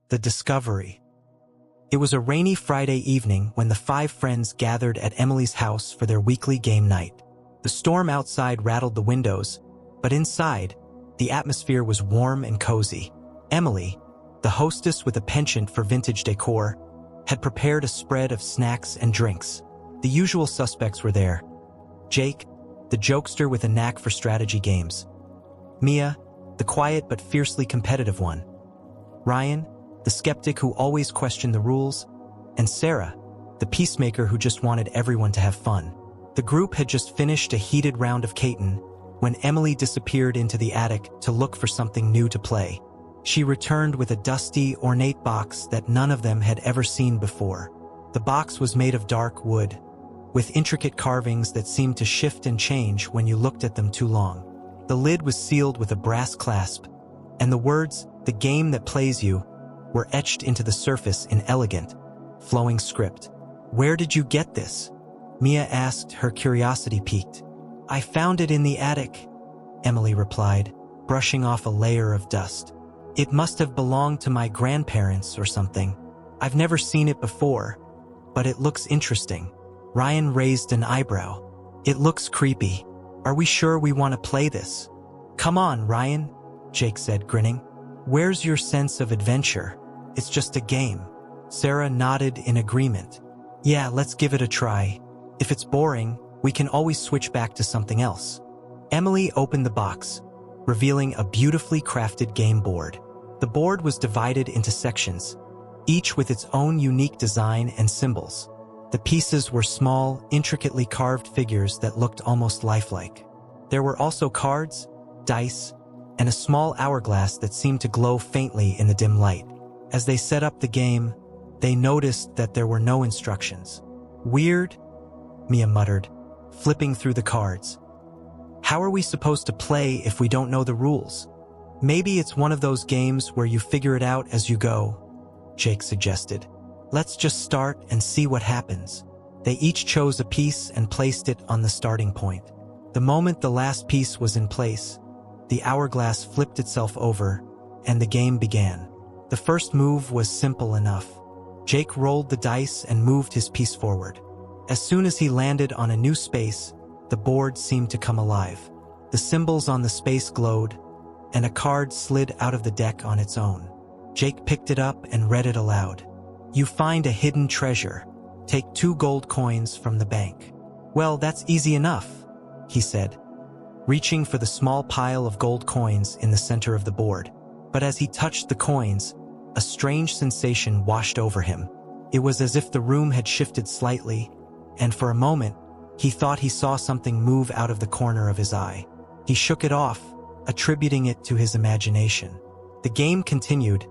The Discovery. It was a rainy Friday evening when the five friends gathered at Emily's house for their weekly game night. The storm outside rattled the windows, but inside, the atmosphere was warm and cozy. Emily, the hostess with a penchant for vintage decor, had prepared a spread of snacks and drinks. The usual suspects were there. Jake, the jokester with a knack for strategy games. Mia, the quiet but fiercely competitive one. Ryan, the skeptic who always questioned the rules. And Sarah, the peacemaker who just wanted everyone to have fun. The group had just finished a heated round of Catan when Emily disappeared into the attic to look for something new to play. She returned with a dusty, ornate box that none of them had ever seen before. The box was made of dark wood, with intricate carvings that seemed to shift and change when you looked at them too long. The lid was sealed with a brass clasp, and the words, "The game that plays you," were etched into the surface in elegant, flowing script. "Where did you get this?" Mia asked, her curiosity piqued. "I found it in the attic," Emily replied, brushing off a layer of dust. "It must have belonged to my grandparents or something. I've never seen it before, but it looks interesting." Ryan raised an eyebrow. "It looks creepy. Are we sure we want to play this?" "Come on, Ryan," Jake said, grinning. "Where's your sense of adventure? It's just a game." Sarah nodded in agreement. "Yeah, let's give it a try. If it's boring, we can always switch back to something else." Emily opened the box, revealing a beautifully crafted game board. The board was divided into sections, each with its own unique design and symbols. The pieces were small, intricately carved figures that looked almost lifelike. There were also cards, dice, and a small hourglass that seemed to glow faintly in the dim light. As they set up the game, they noticed that there were no instructions. "Weird," Mia muttered, flipping through the cards. "How are we supposed to play if we don't know the rules?" "Maybe it's one of those games where you figure it out as you go," Jake suggested. "Let's just start and see what happens." They each chose a piece and placed it on the starting point. The moment the last piece was in place, the hourglass flipped itself over, and the game began. The first move was simple enough. Jake rolled the dice and moved his piece forward. As soon as he landed on a new space, the board seemed to come alive. The symbols on the space glowed, and a card slid out of the deck on its own. Jake picked it up and read it aloud. "You find a hidden treasure. Take 2 gold coins from the bank." "Well, that's easy enough," he said, reaching for the small pile of gold coins in the center of the board. But as he touched the coins, a strange sensation washed over him. It was as if the room had shifted slightly, and for a moment, he thought he saw something move out of the corner of his eye. He shook it off, attributing it to his imagination. The game continued,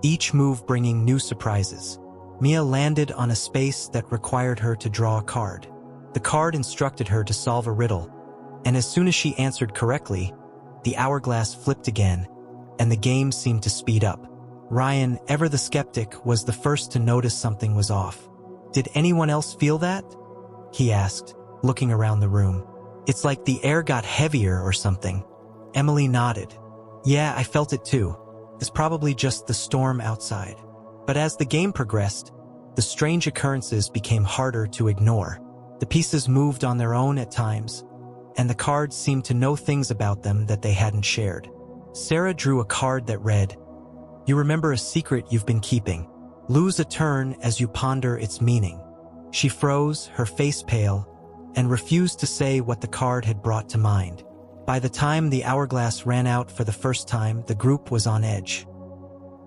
each move bringing new surprises. Mia landed on a space that required her to draw a card. The card instructed her to solve a riddle, and as soon as she answered correctly, the hourglass flipped again, and the game seemed to speed up. Ryan, ever the skeptic, was the first to notice something was off. "Did anyone else feel that?" he asked, looking around the room. "It's like the air got heavier or something." Emily nodded. "Yeah, I felt it too. It's probably just the storm outside." But as the game progressed, the strange occurrences became harder to ignore. The pieces moved on their own at times, and the cards seemed to know things about them that they hadn't shared. Sarah drew a card that read, "You remember a secret you've been keeping. Lose a turn as you ponder its meaning." She froze, her face pale, and refused to say what the card had brought to mind. By the time the hourglass ran out for the first time, the group was on edge.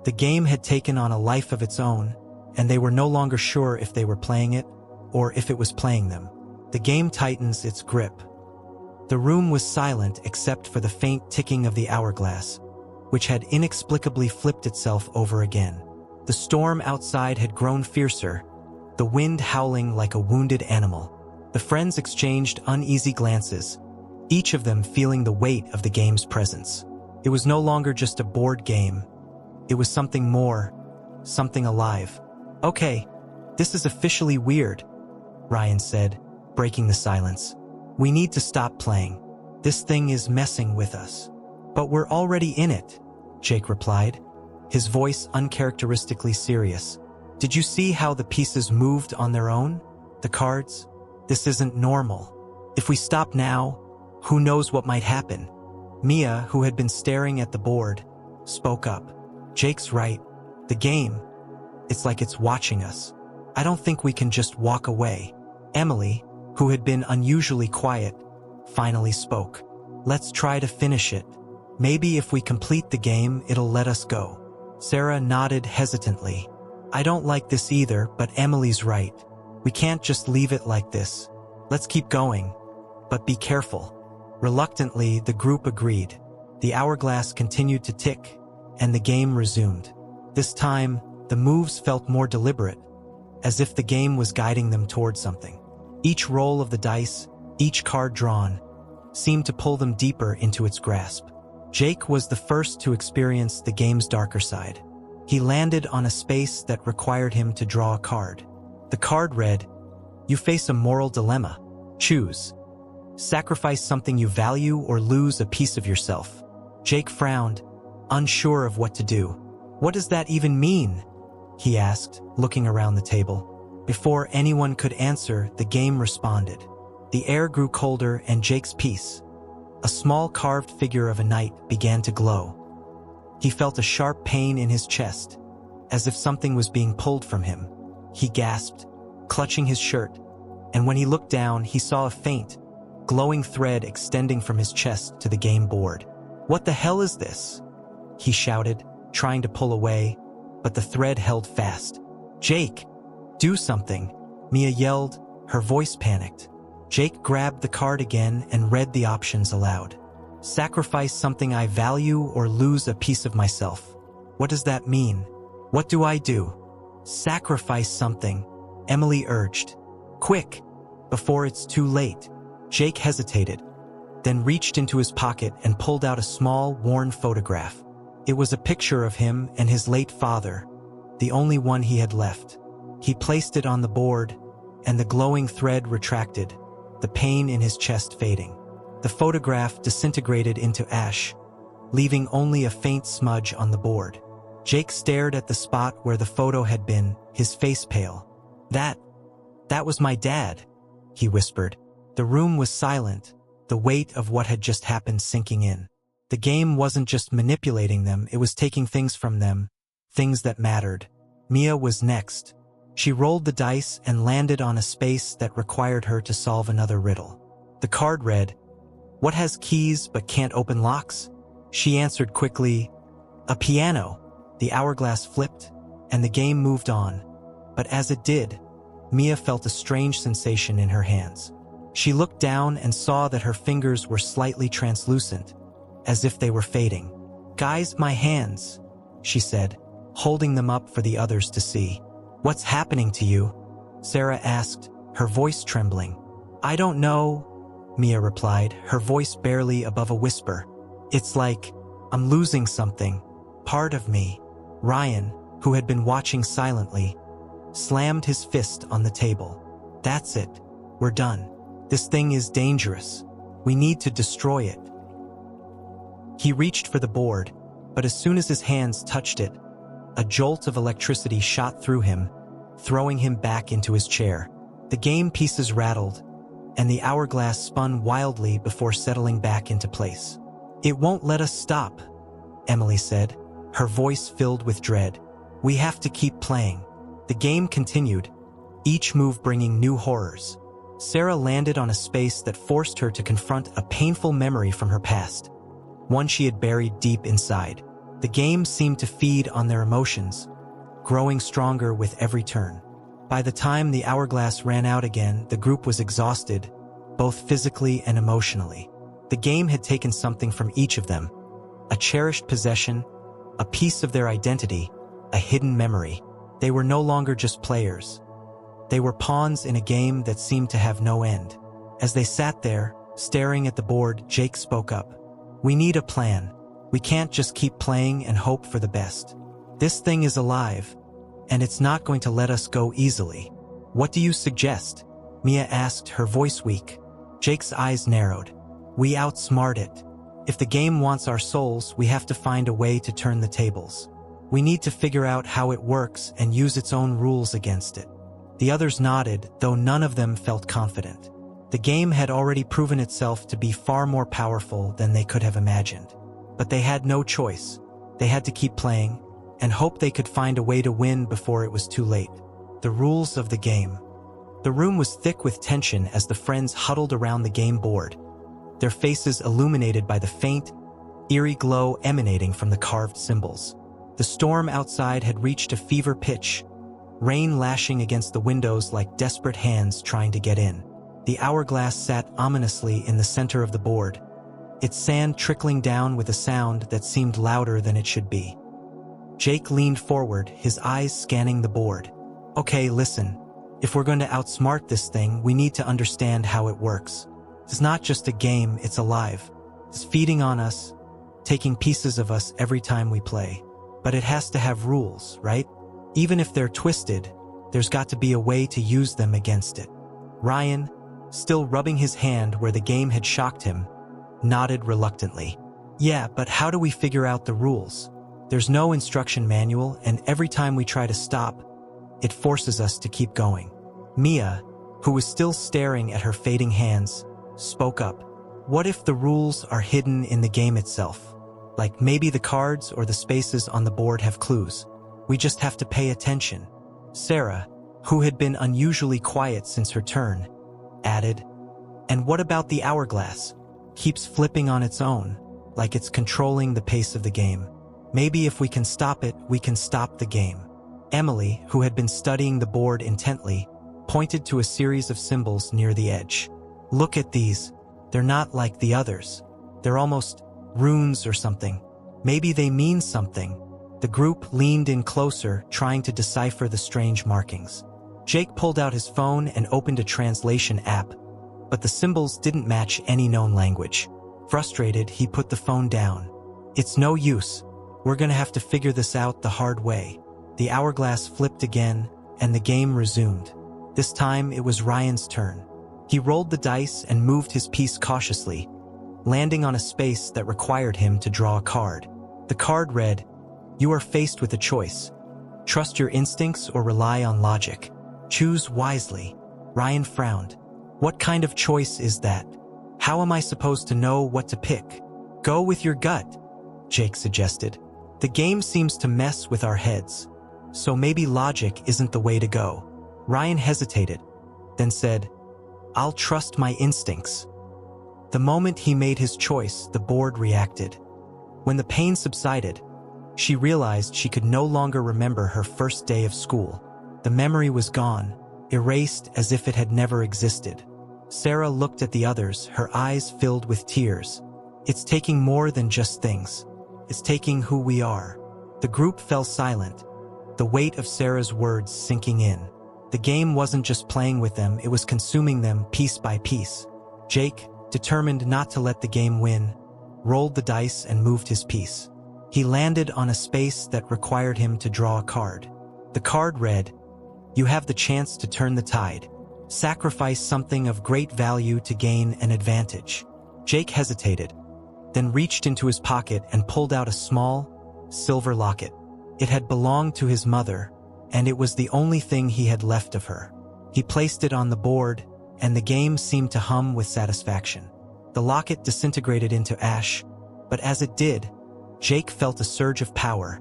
The game had taken on a life of its own, and they were no longer sure if they were playing it or if it was playing them. The game tightens its grip. The room was silent except for the faint ticking of the hourglass, which had inexplicably flipped itself over again. The storm outside had grown fiercer, the wind howling like a wounded animal. The friends exchanged uneasy glances, each of them feeling the weight of the game's presence. It was no longer just a board game. It was something more, something alive. "Okay, this is officially weird," Ryan said, breaking the silence. "We need to stop playing. This thing is messing with us." "But we're already in it," Jake replied, his voice uncharacteristically serious. "Did you see how the pieces moved on their own? The cards? This isn't normal. If we stop now, who knows what might happen?" Mia, who had been staring at the board, spoke up. "Jake's right. The game, it's like it's watching us. I don't think we can just walk away." Emily, who had been unusually quiet, finally spoke. "Let's try to finish it. Maybe if we complete the game, it'll let us go." Sarah nodded hesitantly. "I don't like this either, but Emily's right. We can't just leave it like this. Let's keep going. But be careful." Reluctantly, the group agreed. The hourglass continued to tick, and the game resumed. This time, the moves felt more deliberate, as if the game was guiding them toward something. Each roll of the dice, each card drawn, seemed to pull them deeper into its grasp. Jake was the first to experience the game's darker side. He landed on a space that required him to draw a card. The card read, "You face a moral dilemma. Choose. Sacrifice something you value or lose a piece of yourself." Jake frowned, unsure of what to do. "What does that even mean?" he asked, looking around the table. Before anyone could answer, the game responded. The air grew colder and Jake's piece, a small carved figure of a knight, began to glow. He felt a sharp pain in his chest, as if something was being pulled from him. He gasped, clutching his shirt, and when he looked down, he saw a faint, glowing thread extending from his chest to the game board. "What the hell is this?" he shouted, trying to pull away, but the thread held fast. "Jake, do something," Mia yelled, her voice panicked. Jake grabbed the card again and read the options aloud. "Sacrifice something I value or lose a piece of myself. What does that mean? What do I do?" "Sacrifice something," Emily urged. "Quick, before it's too late." Jake hesitated, then reached into his pocket and pulled out a small, worn photograph. It was a picture of him and his late father, the only one he had left. He placed it on the board, and the glowing thread retracted, the pain in his chest fading. The photograph disintegrated into ash, leaving only a faint smudge on the board. Jake stared at the spot where the photo had been, his face pale. That was my dad," he whispered. The room was silent, the weight of what had just happened sinking in. The game wasn't just manipulating them, it was taking things from them, things that mattered. Mia was next. She rolled the dice and landed on a space that required her to solve another riddle. The card read, "What has keys but can't open locks?" She answered quickly, "A piano." The hourglass flipped, and the game moved on. But as it did, Mia felt a strange sensation in her hands. She looked down and saw that her fingers were slightly translucent, as if they were fading. "Guys, my hands," she said, holding them up for the others to see. "What's happening to you?" Sarah asked, her voice trembling. "I don't know," Mia replied, her voice barely above a whisper. "It's like I'm losing something, part of me." Ryan, who had been watching silently, slammed his fist on the table. "That's it. We're done. This thing is dangerous. We need to destroy it." He reached for the board, but as soon as his hands touched it, a jolt of electricity shot through him, throwing him back into his chair. The game pieces rattled, and the hourglass spun wildly before settling back into place. "It won't let us stop," Emily said, her voice filled with dread. "We have to keep playing." The game continued, each move bringing new horrors. Sarah landed on a space that forced her to confront a painful memory from her past, one she had buried deep inside. The game seemed to feed on their emotions, growing stronger with every turn. By the time the hourglass ran out again, the group was exhausted, both physically and emotionally. The game had taken something from each of them, a cherished possession, a piece of their identity, a hidden memory. They were no longer just players. They were pawns in a game that seemed to have no end. As they sat there, staring at the board, Jake spoke up. "We need a plan. We can't just keep playing and hope for the best. This thing is alive, and it's not going to let us go easily." "What do you suggest?" Mia asked, her voice weak. Jake's eyes narrowed. "We outsmart it. If the game wants our souls, we have to find a way to turn the tables." We need to figure out how it works and use its own rules against it. The others nodded, though none of them felt confident. The game had already proven itself to be far more powerful than they could have imagined. But they had no choice. They had to keep playing and hope they could find a way to win before it was too late. The rules of the game. The room was thick with tension as the friends huddled around the game board, their faces illuminated by the faint, eerie glow emanating from the carved symbols. The storm outside had reached a fever pitch, rain lashing against the windows like desperate hands trying to get in. The hourglass sat ominously in the center of the board, its sand trickling down with a sound that seemed louder than it should be. Jake leaned forward, his eyes scanning the board. Okay, listen. If we're going to outsmart this thing, we need to understand how it works. It's not just a game, it's alive. It's feeding on us, taking pieces of us every time we play. But it has to have rules, right? Even if they're twisted, there's got to be a way to use them against it. Ryan, still rubbing his hand where the game had shocked him, nodded reluctantly. Yeah, but how do we figure out the rules? There's no instruction manual, and every time we try to stop, it forces us to keep going. Mia, who was still staring at her fading hands, spoke up. What if the rules are hidden in the game itself? Like maybe the cards or the spaces on the board have clues. We just have to pay attention. Sarah, who had been unusually quiet since her turn, added, and what about the hourglass? Keeps flipping on its own, like it's controlling the pace of the game. Maybe if we can stop it, we can stop the game. Emily, who had been studying the board intently, pointed to a series of symbols near the edge. Look at these. They're not like the others. They're almost runes or something. Maybe they mean something. The group leaned in closer, trying to decipher the strange markings. Jake pulled out his phone and opened a translation app, but the symbols didn't match any known language. Frustrated, he put the phone down. It's no use. We're gonna have to figure this out the hard way. The hourglass flipped again, and the game resumed. This time, it was Ryan's turn. He rolled the dice and moved his piece cautiously, landing on a space that required him to draw a card. The card read, "You are faced with a choice. Trust your instincts or rely on logic. Choose wisely." Ryan frowned. What kind of choice is that? How am I supposed to know what to pick? Go with your gut, Jake suggested. The game seems to mess with our heads, so maybe logic isn't the way to go. Ryan hesitated, then said, I'll trust my instincts. The moment he made his choice, the board reacted. When the pain subsided, she realized she could no longer remember her first day of school. The memory was gone, erased as if it had never existed. Sarah looked at the others, her eyes filled with tears. It's taking more than just things. It's taking who we are. The group fell silent, the weight of Sarah's words sinking in. The game wasn't just playing with them, it was consuming them piece by piece. Jake, determined not to let the game win, rolled the dice and moved his piece. He landed on a space that required him to draw a card. The card read, "You have the chance to turn the tide. Sacrifice something of great value to gain an advantage." Jake hesitated, then reached into his pocket and pulled out a small, silver locket. It had belonged to his mother, and it was the only thing he had left of her. He placed it on the board, and the game seemed to hum with satisfaction. The locket disintegrated into ash, but as it did, Jake felt a surge of power,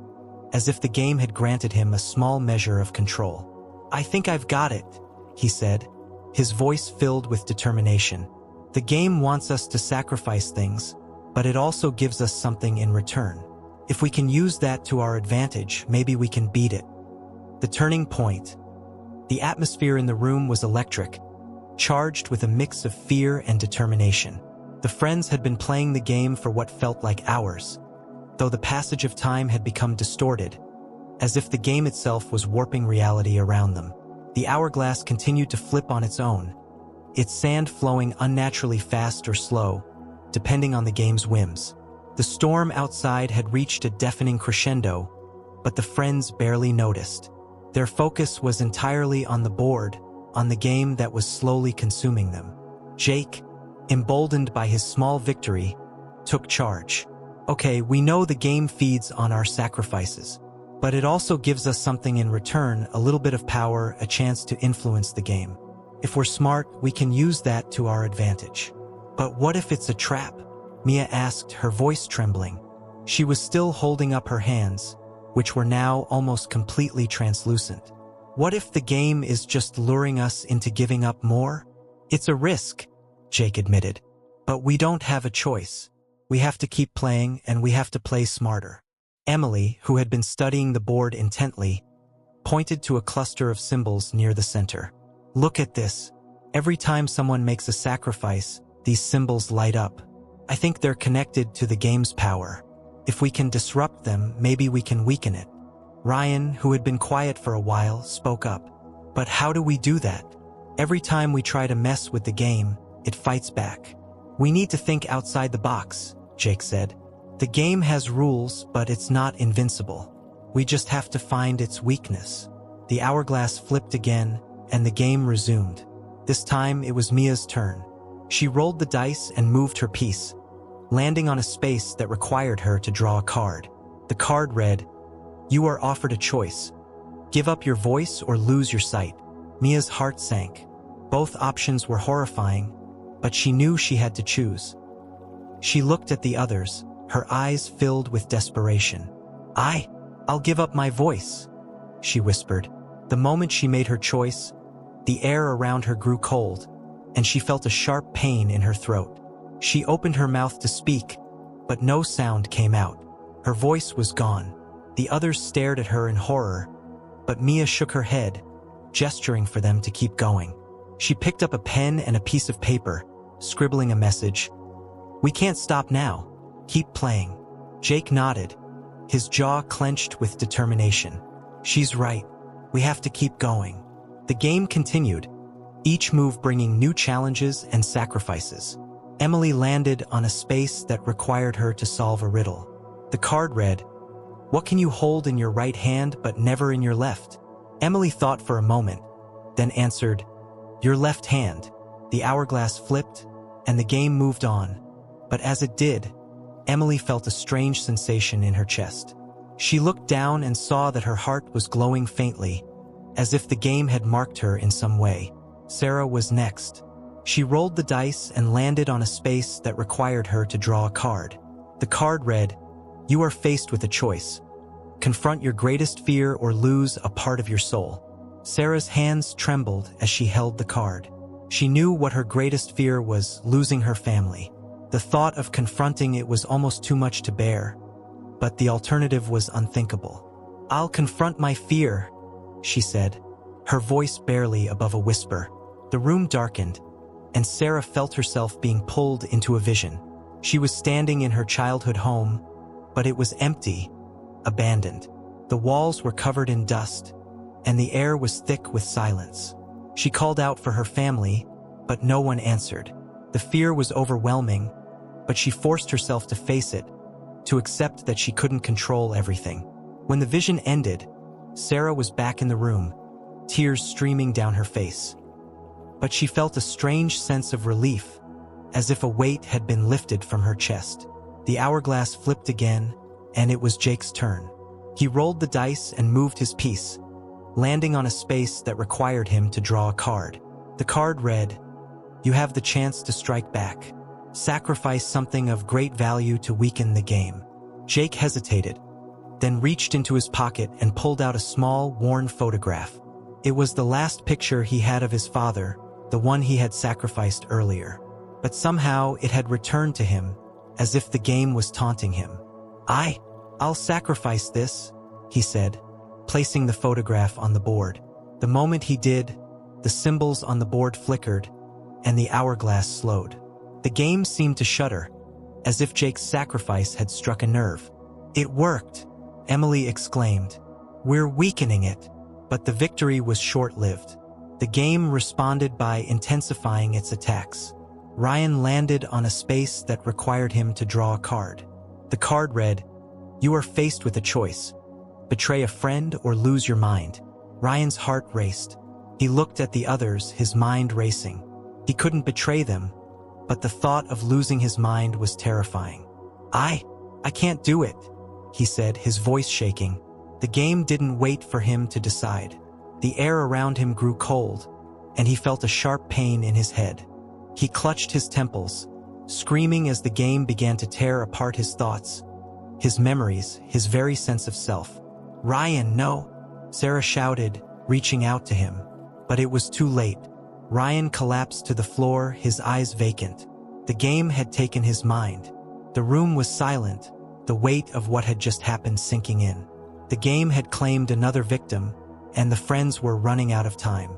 as if the game had granted him a small measure of control. "I think I've got it," he said, his voice filled with determination. "The game wants us to sacrifice things, but it also gives us something in return. If we can use that to our advantage, maybe we can beat it." The turning point. The atmosphere in the room was electric, charged with a mix of fear and determination. The friends had been playing the game for what felt like hours, though the passage of time had become distorted, as if the game itself was warping reality around them. The hourglass continued to flip on its own, its sand flowing unnaturally fast or slow, depending on the game's whims. The storm outside had reached a deafening crescendo, but the friends barely noticed. Their focus was entirely on the board, on the game that was slowly consuming them. Jake, emboldened by his small victory, took charge. "Okay, we know the game feeds on our sacrifices. But it also gives us something in return, a little bit of power, a chance to influence the game. If we're smart, we can use that to our advantage. But what if it's a trap? Mia asked, her voice trembling. She was still holding up her hands, which were now almost completely translucent. What if the game is just luring us into giving up more? It's a risk, Jake admitted. But we don't have a choice. We have to keep playing, and we have to play smarter. Emily, who had been studying the board intently, pointed to a cluster of symbols near the center. Look at this. Every time someone makes a sacrifice, these symbols light up. I think they're connected to the game's power. If we can disrupt them, maybe we can weaken it. Ryan, who had been quiet for a while, spoke up. But how do we do that? Every time we try to mess with the game, it fights back. We need to think outside the box, Jake said. The game has rules, but it's not invincible. We just have to find its weakness. The hourglass flipped again, and the game resumed. This time, it was Mia's turn. She rolled the dice and moved her piece, landing on a space that required her to draw a card. The card read, "You are offered a choice. Give up your voice or lose your sight." Mia's heart sank. Both options were horrifying, but she knew she had to choose. She looked at the others, her eyes filled with desperation. I'll give up my voice," she whispered. The moment she made her choice, the air around her grew cold, and she felt a sharp pain in her throat. She opened her mouth to speak, but no sound came out. Her voice was gone. The others stared at her in horror, but Mia shook her head, gesturing for them to keep going. She picked up a pen and a piece of paper, scribbling a message. "We can't stop now. Keep playing." Jake nodded, his jaw clenched with determination. "She's right. We have to keep going." The game continued, each move bringing new challenges and sacrifices. Emily landed on a space that required her to solve a riddle. The card read, "What can you hold in your right hand but never in your left?" Emily thought for a moment, then answered, "Your left hand." The hourglass flipped, and the game moved on. But as it did, Emily felt a strange sensation in her chest. She looked down and saw that her heart was glowing faintly, as if the game had marked her in some way. Sarah was next. She rolled the dice and landed on a space that required her to draw a card. The card read, "You are faced with a choice. Confront your greatest fear or lose a part of your soul." Sarah's hands trembled as she held the card. She knew what her greatest fear was: losing her family. The thought of confronting it was almost too much to bear, but the alternative was unthinkable. "I'll confront my fear," she said, her voice barely above a whisper. The room darkened, and Sarah felt herself being pulled into a vision. She was standing in her childhood home, but it was empty, abandoned. The walls were covered in dust, and the air was thick with silence. She called out for her family, but no one answered. The fear was overwhelming, but she forced herself to face it, to accept that she couldn't control everything. When the vision ended, Sarah was back in the room, tears streaming down her face. But she felt a strange sense of relief, as if a weight had been lifted from her chest. The hourglass flipped again, and it was Jake's turn. He rolled the dice and moved his piece, landing on a space that required him to draw a card. The card read, "You have the chance to strike back. Sacrifice something of great value to weaken the game." Jake hesitated, then reached into his pocket and pulled out a small, worn photograph. It was the last picture he had of his father, the one he had sacrificed earlier. But somehow it had returned to him, as if the game was taunting him. I'll sacrifice this," he said, placing the photograph on the board. The moment he did, the symbols on the board flickered, and the hourglass slowed. The game seemed to shudder, as if Jake's sacrifice had struck a nerve. "It worked," Emily exclaimed. "We're weakening it." But the victory was short-lived. The game responded by intensifying its attacks. Ryan landed on a space that required him to draw a card. The card read, "You are faced with a choice. Betray a friend or lose your mind." Ryan's heart raced. He looked at the others, his mind racing. He couldn't betray them, but the thought of losing his mind was terrifying. I can't do it," he said, his voice shaking. The game didn't wait for him to decide. The air around him grew cold, and he felt a sharp pain in his head. He clutched his temples, screaming as the game began to tear apart his thoughts, his memories, his very sense of self. "Ryan, no!" Sarah shouted, reaching out to him. But it was too late. Ryan collapsed to the floor, his eyes vacant. The game had taken his mind. The room was silent, the weight of what had just happened sinking in. The game had claimed another victim, and the friends were running out of time.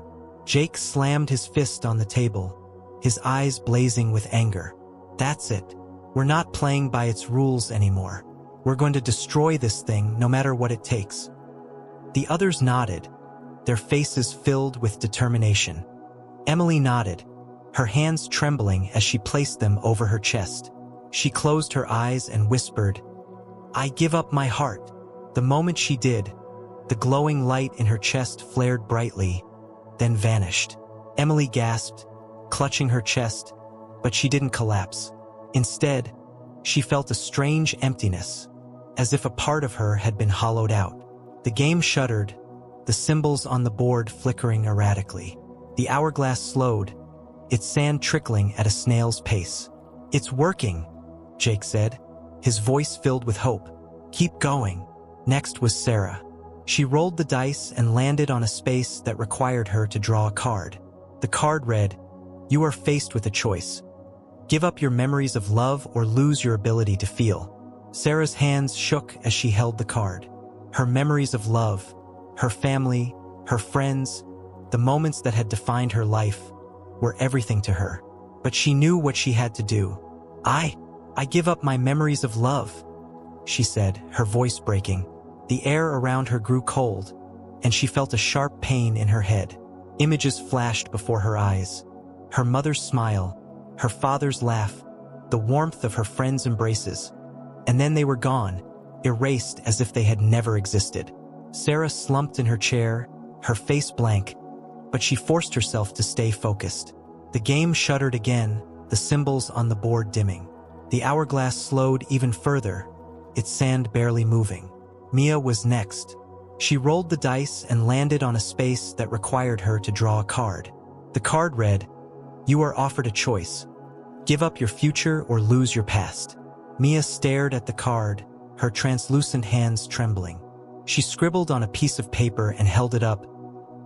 Jake slammed his fist on the table, his eyes blazing with anger. "That's it. We're not playing by its rules anymore. We're going to destroy this thing no matter what it takes." The others nodded, their faces filled with determination. Emily nodded, her hands trembling as she placed them over her chest. She closed her eyes and whispered, "I give up my heart." The moment she did, the glowing light in her chest flared brightly, then vanished. Emily gasped, clutching her chest, but she didn't collapse. Instead, she felt a strange emptiness, as if a part of her had been hollowed out. The game shuddered, the symbols on the board flickering erratically. The hourglass slowed, its sand trickling at a snail's pace. "It's working," Jake said, his voice filled with hope. "Keep going." Next was Sarah. She rolled the dice and landed on a space that required her to draw a card. The card read, "You are faced with a choice. Give up your memories of love or lose your ability to feel." Sarah's hands shook as she held the card. Her memories of love, her family, her friends, the moments that had defined her life, were everything to her. But she knew what she had to do. I give up my memories of love," she said, her voice breaking. The air around her grew cold, and she felt a sharp pain in her head. Images flashed before her eyes. Her mother's smile, her father's laugh, the warmth of her friends' embraces. And then they were gone, erased as if they had never existed. Sarah slumped in her chair, her face blank, but she forced herself to stay focused. The game shuddered again, the symbols on the board dimming. The hourglass slowed even further, its sand barely moving. Mia was next. She rolled the dice and landed on a space that required her to draw a card. The card read, "You are offered a choice. Give up your future or lose your past." Mia stared at the card, her translucent hands trembling. She scribbled on a piece of paper and held it up.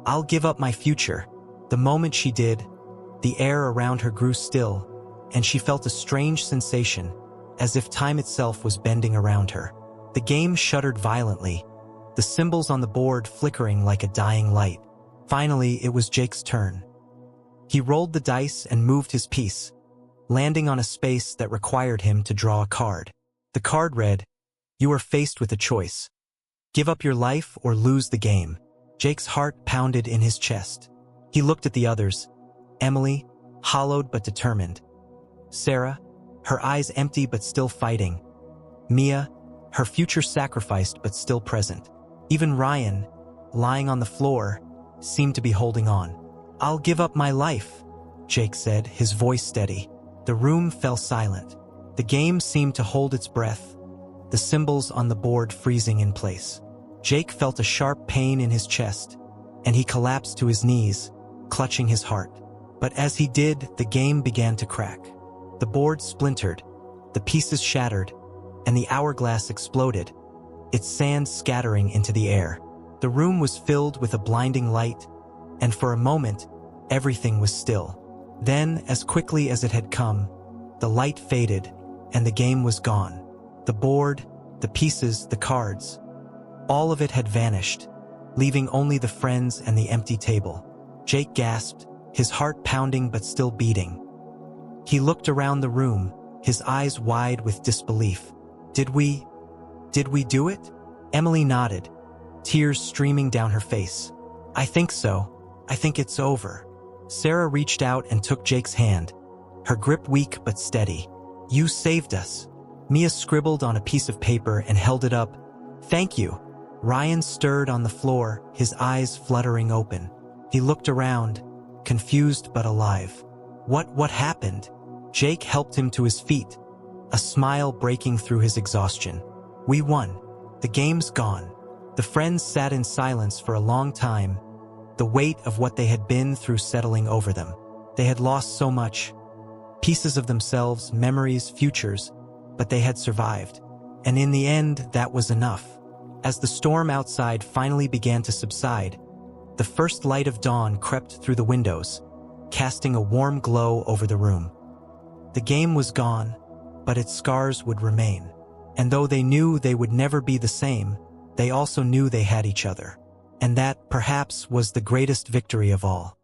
"I'll give up my future." The moment she did, the air around her grew still, and she felt a strange sensation, as if time itself was bending around her. The game shuddered violently, the symbols on the board flickering like a dying light. Finally, it was Jake's turn. He rolled the dice and moved his piece, landing on a space that required him to draw a card. The card read, "You are faced with a choice. Give up your life or lose the game." Jake's heart pounded in his chest. He looked at the others. Emily, hollowed but determined. Sarah, her eyes empty but still fighting. Mia, her future sacrificed but still present. Even Ryan, lying on the floor, seemed to be holding on. "I'll give up my life," Jake said, his voice steady. The room fell silent. The game seemed to hold its breath, the symbols on the board freezing in place. Jake felt a sharp pain in his chest, and he collapsed to his knees, clutching his heart. But as he did, the game began to crack. The board splintered, the pieces shattered, and the hourglass exploded, its sand scattering into the air. The room was filled with a blinding light, and for a moment, everything was still. Then, as quickly as it had come, the light faded, and the game was gone. The board, the pieces, the cards, all of it had vanished, leaving only the friends and the empty table. Jake gasped, his heart pounding but still beating. He looked around the room, his eyes wide with disbelief. Did we do it?" Emily nodded, tears streaming down her face. "I think so. I think it's over." Sarah reached out and took Jake's hand, her grip weak but steady. "You saved us." Mia scribbled on a piece of paper and held it up. "Thank you." Ryan stirred on the floor, his eyes fluttering open. He looked around, confused but alive. What happened?" Jake helped him to his feet, a smile breaking through his exhaustion. "We won. The game's gone. The friends sat in silence for a long time, the weight of what they had been through settling over them. They had lost so much, pieces of themselves, memories, futures, but they had survived. And in the end, that was enough. As the storm outside finally began to subside, the first light of dawn crept through the windows, casting a warm glow over the room. The game was gone, but its scars would remain. And though they knew they would never be the same, they also knew they had each other. And that, perhaps, was the greatest victory of all.